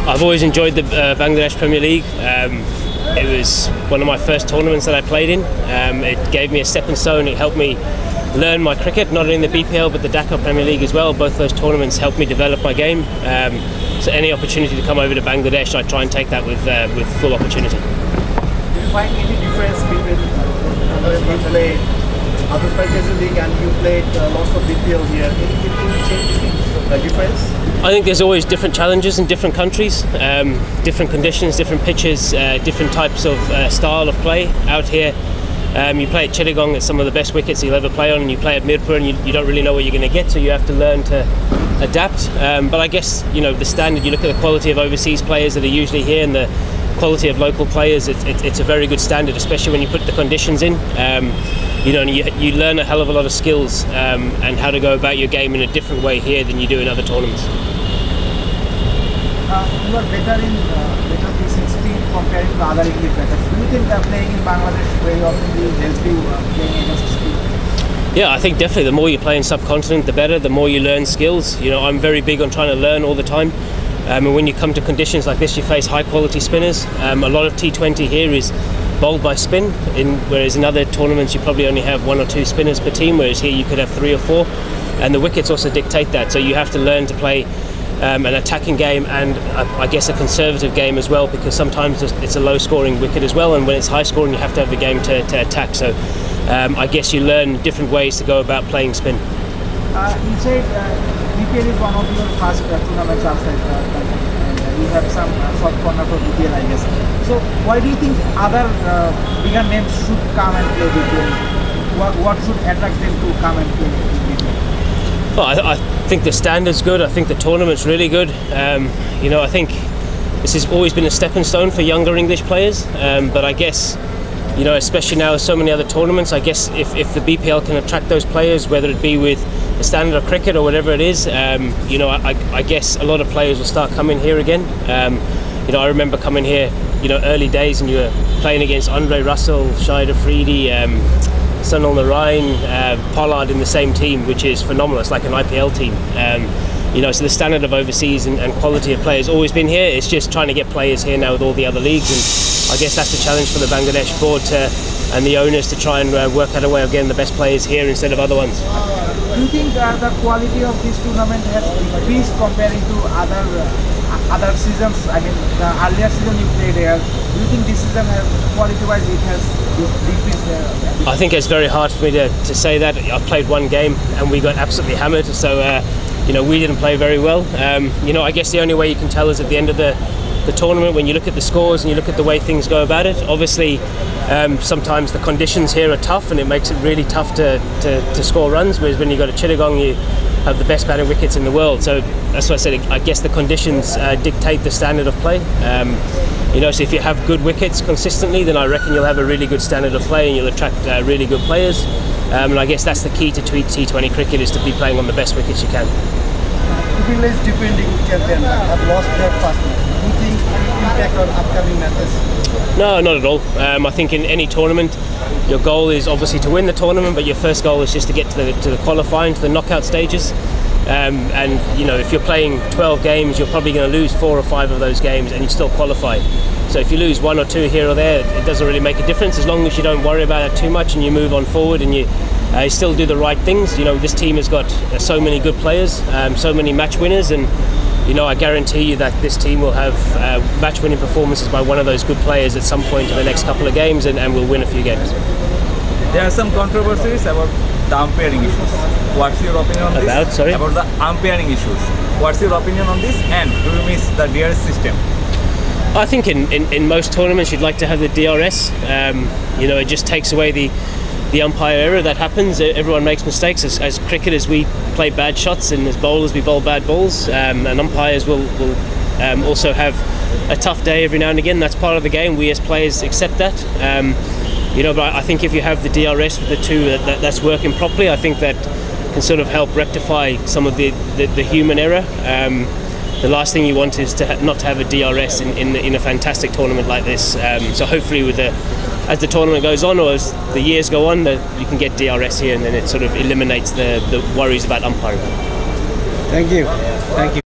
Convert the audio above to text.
I've always enjoyed the Bangladesh Premier League. It was one of my first tournaments that I played in. It gave me a stepping stone. It helped me learn my cricket, not only in the BPL but the Dhaka Premier League as well. Both those tournaments helped me develop my game. So any opportunity to come over to Bangladesh, I try and take that with full opportunity. Do you find any difference between you played other franchise league and you played lots of BPL here? Anything change, difference? I think there's always different challenges in different countries, different conditions, different pitches, different types of style of play. Out here, you play at Chittagong, it's some of the best wickets you'll ever play on, and you play at Midfield and you don't really know what you're going to get, so you have to learn to adapt. But I guess, you know, the standard, you look at the quality of overseas players that are usually here and the quality of local players, it's a very good standard, especially when you put the conditions in. You know, and you learn a hell of a lot of skills and how to go about your game in a different way here than you do in other tournaments. You are better in facing speed compared to other English batters. Do you think that playing in Bangladesh very often will help you playing against speed? Yeah, I think definitely the more you play in subcontinent, the better. The more you learn skills. You know, I'm very big on trying to learn all the time. And when you come to conditions like this, you face high quality spinners. A lot of T20 here is bowled by spin, whereas in other tournaments you probably only have 1 or 2 spinners per team, whereas here you could have 3 or 4. And the wickets also dictate that. So you have to learn to play an attacking game and I guess a conservative game as well, because sometimes it's a low scoring wicket as well, and when it's high scoring you have to have the game to attack. So I guess you learn different ways to go about playing spin. You said BPL is one of your first tournaments outside and you have some soft corner for BPL, I guess. So why do you think other bigger names should come and play BPL? What should attract them to come and play BPL? Well, I think the standard's good. I think the tournament's really good. You know, I think this has always been a stepping stone for younger English players. But I guess, you know, especially now with so many other tournaments, I guess if the BPL can attract those players, whether it be with the standard of cricket or whatever it is, you know, I guess a lot of players will start coming here again. You know, I remember coming here, you know, early days, and you were playing against Andre Russell, Shahid Afridi, Sunil Narain, Pollard in the same team, which is phenomenal. It's like an IPL team. You know, so the standard of overseas and quality of players always been here. It's just trying to get players here now with all the other leagues, and I guess that's the challenge for the Bangladesh board and the owners to try and work out a way of getting the best players here instead of other ones. Do you think the quality of this tournament has increased comparing to other seasons? I mean, the earlier season you played here. Do you think this season has, quality-wise, it has decreased? I think it's very hard for me to say that. I've played one game and we got absolutely hammered, so you know, we didn't play very well. You know, I guess the only way you can tell is at the end of the tournament, when you look at the scores and you look at the way things go about it. Obviously, sometimes the conditions here are tough and it makes it really tough to score runs, whereas when you go to Chittagong you have the best batting wickets in the world. So that's why I said I guess the conditions dictate the standard of play. You know, so if you have good wickets consistently, then I reckon you'll have a really good standard of play and you'll attract really good players. And I guess that's the key to T20 cricket, is to be playing on the best wickets you can. Midfield is defending champion, have lost their first match. Do you think it will impact on upcoming matches? No, not at all. I think in any tournament, your goal is obviously to win the tournament, but your first goal is just to get to the qualifying, to the knockout stages. And you know, if you're playing 12 games, you're probably going to lose 4 or 5 of those games, and you still qualify. So if you lose 1 or 2 here or there, it doesn't really make a difference, as long as you don't worry about it too much and you move on forward and you still do the right things. You know, this team has got so many good players, so many match winners, and you know, I guarantee you that this team will have match-winning performances by one of those good players at some point in the next couple of games, and will win a few games. There are some controversies about the umpiring issues. What's your opinion on this? Sorry? About the umpiring issues. What's your opinion on this, and do you miss the DRS system? I think in most tournaments you'd like to have the DRS. You know, it just takes away the umpire error that happens. Everyone makes mistakes. As cricketers, we play bad shots, and as bowlers, we bowl bad balls. And umpires will also have a tough day every now and again. That's part of the game. We as players accept that. You know, but I think if you have the DRS with the two that's working properly, I think that can sort of help rectify some of the human error. The last thing you want is not to have a DRS in a fantastic tournament like this. So hopefully, as the tournament goes on, or as the years go on, you can get DRS here, and then it sort of eliminates the worries about umpiring. Thank you. Thank you.